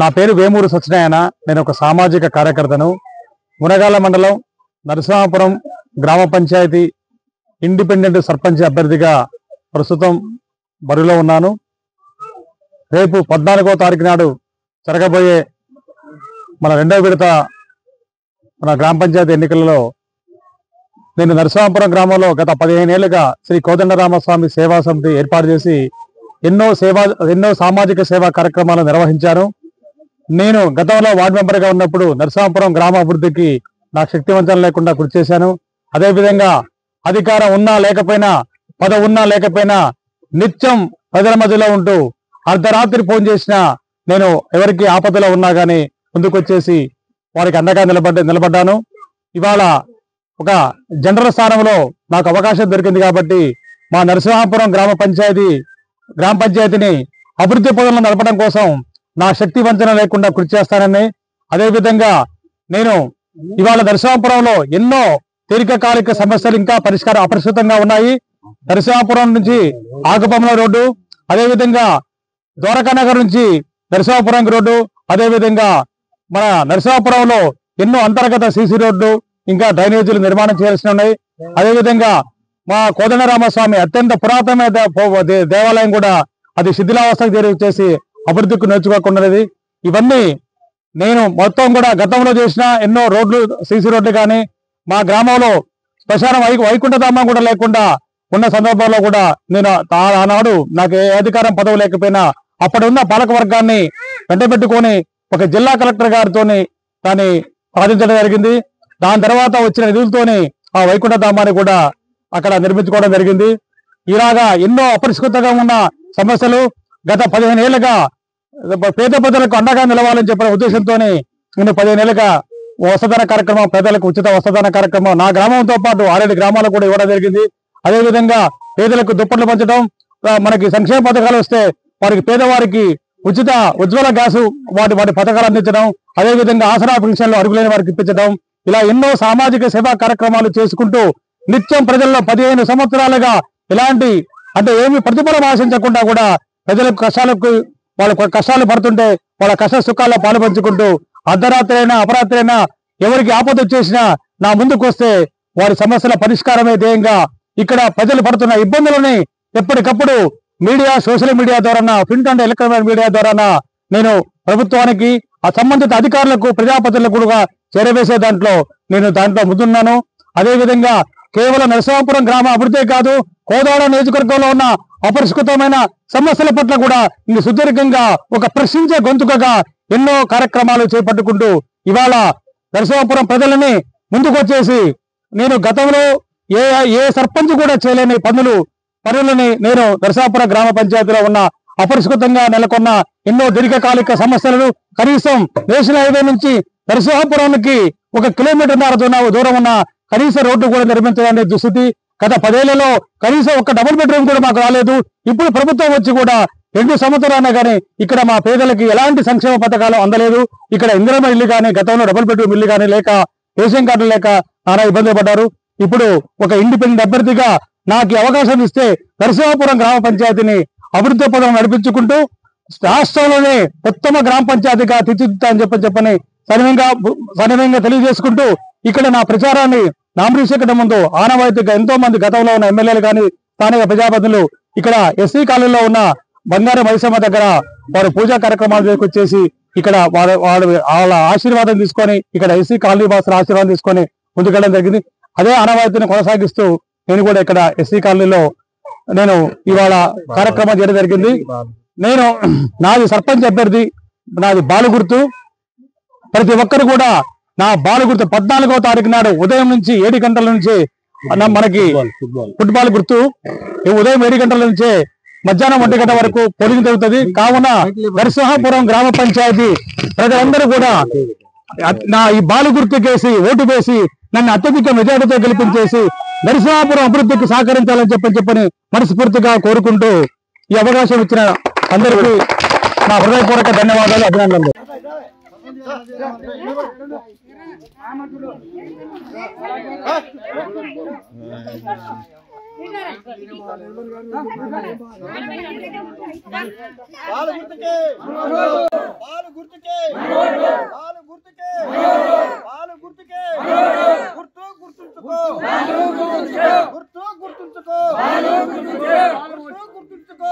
నా పేరు వేమూరు సత్యనారాయణ. నేను ఒక సామాజిక కార్యకర్తను. మునగాల మండలం నరసింహాపురం గ్రామ పంచాయతీ ఇండిపెండెంట్ సర్పంచ్ అభ్యర్థిగా ప్రస్తుతం బరిలో ఉన్నాను. రేపు 14వ తారీఖు నాడు జరగబోయే మన 2వ విడత మన గ్రామ పంచాయతీ ఎన్నికలలో నేను నరసింహాపురం గ్రామంలో గత 15 ఏళ్లుగా శ్రీ కోదండరామస్వామి సేవా సమితి ఏర్పాటు చేసి ఎన్నో సామాజిక సేవా కార్యక్రమాలు నిర్వహించాను. నేను గతంలో వార్డు మెంబర్గా ఉన్నప్పుడు నరసింహాపురం గ్రామ అభివృద్ధికి నాకు శక్తివంచన లేకుండా కృషి చేశాను. అదేవిధంగా అధికారం ఉన్నా లేకపోయినా, పదవి ఉన్నా లేకపోయినా నిత్యం ప్రజల మధ్యలో ఉంటూ అర్ధరాత్రి ఫోన్ చేసినా నేను ఎవరికి ఆపదలో ఉన్నా కానీ ముందుకొచ్చేసి వారికి అండగా నిలబడ్డాను. ఇవాళ ఒక జనరల్ స్థానంలో నాకు అవకాశం దొరికింది కాబట్టి మా నరసింహాపురం గ్రామ పంచాయతీని అభివృద్ధి పదంలో నడపడం కోసం నా శక్తి వంచన లేకుండా కృషి చేస్తానని, అదేవిధంగా నేను ఇవాళ నరసింహాపురంలో ఎన్నో దీర్ఘకాలిక సమస్యలు ఇంకా అపరిష్కృతంగా ఉన్నాయి. నరసింహాపురం నుంచి ఆకుపమ్మల రోడ్డు, అదేవిధంగా ద్వారకానగర్ నుంచి నరసింహాపురం రోడ్డు, అదేవిధంగా మన నరసింహాపురంలో ఎన్నో అంతర్గత సీసీ రోడ్లు ఇంకా డ్రైనేజీలు నిర్మాణం చేయాల్సి ఉన్నాయి. అదేవిధంగా మా కోదండరామస్వామి అత్యంత పురాతనమైన దేవాలయం కూడా అది శిథిలావస్థకు చేసి అభివృద్ధికి నోచుకోకున్నది. ఇవన్నీ నేను మొత్తం కూడా గతంలో చేసిన ఎన్నో రోడ్లు, సీసీ రోడ్లు కానీ మా గ్రామంలో శ్మశానం వైకుంఠధామం కూడా లేకుండా ఉన్న సందర్భంలో కూడా నేను ఆనాడు నాకు ఏ అధికారం పదవి లేకపోయినా అప్పటి ఉన్న పాలక వర్గాన్ని వెంటబెట్టుకొని ఒక జిల్లా కలెక్టర్ గారితో దాన్ని సాధించడం జరిగింది. దాని తర్వాత వచ్చిన నిధులతోని ఆ వైకుంఠధామాన్ని కూడా అక్కడ నిర్మించుకోవడం జరిగింది. ఇలాగా ఎన్నో అపరిష్కృతంగా ఉన్న సమస్యలు గత 15 ఏళ్లుగా పేద ప్రజలకు అండగా నిలవాలని చెప్పిన ఉద్దేశంతో నేను 15 ఏళ్లుగా వసతిదాన కార్యక్రమం, పేదలకు ఉచిత వసతిదాన కార్యక్రమం నా గ్రామంతో పాటు 6 గ్రామాలకు కూడా ఇవ్వడం జరిగింది. అదేవిధంగా పేదలకు దుప్పట్లు పంచడం, మనకి సంక్షేమ పథకాలు వస్తే వారికి పేదవారికి ఉచిత ఉజ్వల గ్యాసు వాటి పథకాలు అందించడం, అదేవిధంగా ఆసరా పెన్షన్లు అర్హులైన వారికి ఇప్పించడం, ఇలా ఎన్నో సామాజిక సేవా కార్యక్రమాలు చేసుకుంటూ నిత్యం ప్రజల్లో 15 సంవత్సరాలుగా ఎలాంటి ఏమి ప్రతిఫలం ఆశించకుండా కూడా ప్రజలకు వాళ్ళ కష్టాలు పడుతుంటే వాళ్ళ కష్ట సుఖాల్లో పాలు పంచుకుంటూ అర్ధరాత్రి అయినా అపరాత్రి అయినా ఎవరికి ఆపద వచ్చేసినా నా ముందుకు వస్తే వారి సమస్యల పరిష్కారమే ధ్యేయంగా ఇక్కడ ప్రజలు పడుతున్న ఇబ్బందులని ఎప్పటికప్పుడు మీడియా, సోషల్ మీడియా ద్వారా, ప్రింట్ అండ్ ఎలక్ట్రానిక్ మీడియా ద్వారా నేను ప్రభుత్వానికి, ఆ సంబంధిత అధికారులకు, ప్రజాప్రతినిధులకు కూడా చేరవేసే దాంట్లో ముందున్నాను. అదేవిధంగా కేవలం నరసింహాపురం గ్రామ అభివృద్ధి కాదు, కోదాడ నియోజకవర్గంలో ఉన్న అపరిష్కృతమైన సమస్యల పట్ల కూడా సుదీర్ఘంగా ఒక ప్రశ్నించే గొంతుకగా ఎన్నో కార్యక్రమాలు చేపట్టుకుంటూ ఇవాళ నరసింహాపురం ప్రజలని ముందుకొచ్చేసి నేను గతంలో ఏ సర్పంచ్ కూడా చేయలేని పనులని నేను నరసింహాపురం గ్రామ పంచాయతీలో ఉన్న అపరిష్కృతంగా నెలకొన్న ఎన్నో దీర్ఘకాలిక సమస్యలను కనీసం నేషనల్ హైవే నుంచి నరసింహాపురానికి 1 కిలోమీటర్ దూరం ఉన్న కనీస రోడ్డు కూడా నిర్మించడానికి దుస్థితి. గత 10 ఏళ్లలో కనీసం ఒక డబుల్ బెడ్రూమ్ కూడా మాకు రాలేదు. ఇప్పుడు ప్రభుత్వం వచ్చి కూడా 2 సంవత్సరాలైనా కానీ ఇక్కడ మా పేదలకి ఎలాంటి సంక్షేమ పథకాలు అందలేదు. ఇక్కడ ఇందిరమ్మ ఇల్లు కానీ, గతంలో డబుల్ బెడ్రూమ్ ఇల్లు కానీ లేక, రేషన్ కార్డులు లేక నానా ఇబ్బందులు పడ్డారు. ఇప్పుడు ఒక ఇండిపెండెంట్ అభ్యర్థిగా నాకు అవకాశం ఇస్తే నరసింహాపురం గ్రామ పంచాయతీని అభివృద్ధి పదం నడిపించుకుంటూ రాష్ట్రంలోనే ఉత్తమ గ్రామ పంచాయతీగా తీర్చిదిద్దా అని చెప్పని సవినయంగా తెలియజేసుకుంటూ ఇక్కడ నా ప్రచారాన్ని నామరీషేకడం ముందు ఆనవాయితీగా ఎంతో మంది గతంలో ఉన్న ఎమ్మెల్యేలు కానీ, స్థానిక ప్రజాప్రతినిధులు ఇక్కడ ఎస్సీ కాలనీలో ఉన్న బంగారు మైసమ్మ దగ్గర వారు పూజా కార్యక్రమాలు వచ్చేసి ఇక్కడ వాళ్ళ ఆశీర్వాదం తీసుకొని, ఇక్కడ ఎస్సీ కాలనీ వాసుల ఆశీర్వాదం తీసుకొని ముందుకెళ్ళడం జరిగింది. అదే ఆనవాయితీని కొనసాగిస్తూ నేను కూడా ఇక్కడ ఎస్సీ కాలనీలో నేను ఇవాళ కార్యక్రమం చేయడం జరిగింది. నాది సర్పంచ్ అభ్యర్థి, నాది బాలు గుర్తు. ప్రతి ఒక్కరు కూడా నా బాలు గుర్తు 14వ తారీఖు నాడు ఉదయం నుంచి 7 గంటల నుంచి మనకి ఫుట్బాల్ గుర్తు ఉదయం 7 గంటల నుంచే మధ్యాహ్నం 1 గంట వరకు పోలింగ్ జరుగుతుంది. కావున నరసింహాపురం గ్రామ పంచాయతీ ప్రజలందరూ కూడా నా ఈ బాలు గుర్తుకేసి ఓటు వేసి నన్ను అత్యధిక మెజార్టీతో గెలిపించేసి నరసింహాపురం అభివృద్ధికి సహకరించాలని చెప్పని మనస్ఫూర్తిగా కోరుకుంటూ ఈ అవకాశం ఇచ్చిన అందరికీ నా హృదయపూర్వక ధన్యవాదాలు, అభినందనలు. బాలు గుర్తుకే పాలు గుర్తుకే పాలు గుర్తుకే గుర్తు గుర్తుంచుకో గుర్తు గుర్తుంచుకో గుర్తు గుర్తుంచుకో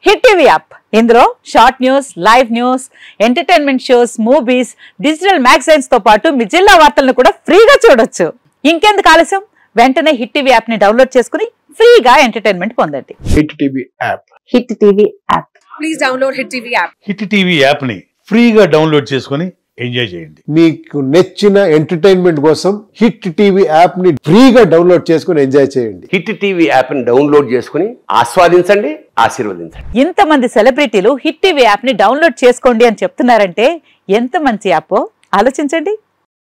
హిట్ టీవీ యాప్ ఇందులో short news, live news, entertainment shows, movies, digital magazines తో పాటు మీ జిల్లా వార్తలను కూడా ఫ్రీగా చూడొచ్చు. ఇంకెందుకు ఆలస్యం, వెంటనే హిట్ టీవీ యాప్ ని డౌన్లోడ్ చేసుకుని ఫ్రీగా ఎంటర్టైన్మెంట్ పొందండి. Hit TV app. Hit TV app. Please download hit TV app. Hit TV app ని ఫ్రీగా డౌన్లోడ్ చేసుకుని ఎంజాయ్ చేయండి. మీకు నచ్చిన ఎంటర్టైన్మెంట్ కోసం హిట్ టీవీ యాప్ ని ఫ్రీగా డౌన్లోడ్ చేసుకుని ఎంజాయ్ చేయండి. హిట్ టీవీ యాప్ ని డౌన్లోడ్ చేసుకుని ఆస్వాదించండి, ఆశీర్వదించండి. ఇంతమంది సెలబ్రిటీలు హిట్ టీవీ యాప్ ని డౌన్లోడ్ చేసుకోండి అని చెప్తున్నారంటే ఎంత మంచి యాప్ ఆలోచించండి.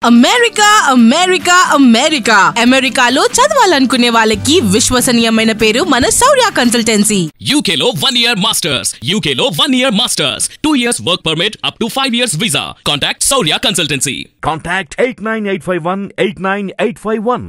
అమెరికా అమెరికా అమెరికా అమెరికాలో చదవాలనుకునే వాళ్ళకి విశ్వసనీయమైన పేరు మన శౌర్య కన్సల్టెన్సీ. UK లో 1 year masters. UK లో 1 year masters. 2 years work permit up to 5 years visa. Contact Saurya Consultancy. Contact 89851 89851.